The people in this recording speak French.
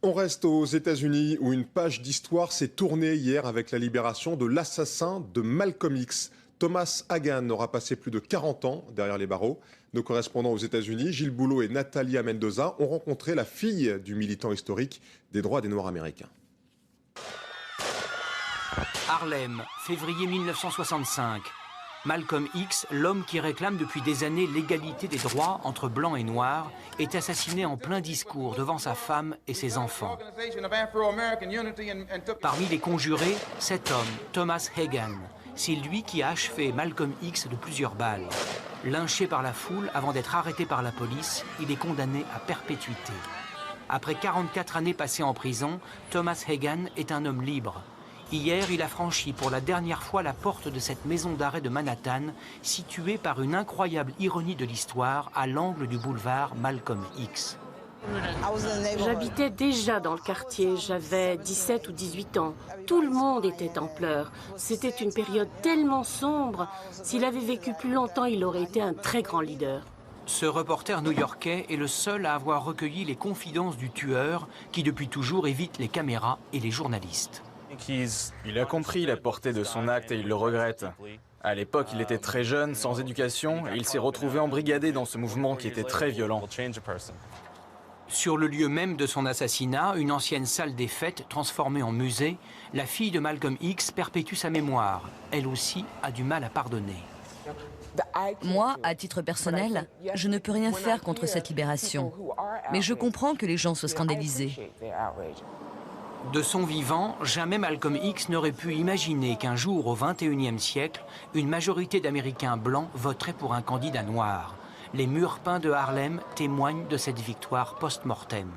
On reste aux États-Unis où une page d'histoire s'est tournée hier avec la libération de l'assassin de Malcolm X. Thomas Hagan aura passé plus de 40 ans derrière les barreaux. Nos correspondants aux États-Unis, Gilles Boulot et Natalia Mendoza, ont rencontré la fille du militant historique des droits des Noirs américains. Harlem, février 1965. Malcolm X, l'homme qui réclame depuis des années l'égalité des droits entre blancs et noirs, est assassiné en plein discours devant sa femme et ses enfants. Parmi les conjurés, cet homme, Thomas Hagan. C'est lui qui a achevé Malcolm X de plusieurs balles. Lynché par la foule avant d'être arrêté par la police, il est condamné à perpétuité. Après 44 années passées en prison, Thomas Hagan est un homme libre. Hier, il a franchi pour la dernière fois la porte de cette maison d'arrêt de Manhattan, située par une incroyable ironie de l'histoire à l'angle du boulevard Malcolm X. J'habitais déjà dans le quartier, j'avais 17 ou 18 ans. Tout le monde était en pleurs. C'était une période tellement sombre. S'il avait vécu plus longtemps, il aurait été un très grand leader. Ce reporter new-yorkais est le seul à avoir recueilli les confidences du tueur, qui depuis toujours évite les caméras et les journalistes. Il a compris la portée de son acte et il le regrette. À l'époque, il était très jeune, sans éducation, et il s'est retrouvé embrigadé dans ce mouvement qui était très violent. Sur le lieu même de son assassinat, une ancienne salle des fêtes transformée en musée, la fille de Malcolm X perpétue sa mémoire. Elle aussi a du mal à pardonner. Moi, à titre personnel, je ne peux rien faire contre cette libération. Mais je comprends que les gens soient scandalisés. De son vivant, jamais Malcolm X n'aurait pu imaginer qu'un jour, au XXIe siècle, une majorité d'Américains blancs voterait pour un candidat noir. Les murs peints de Harlem témoignent de cette victoire post-mortem.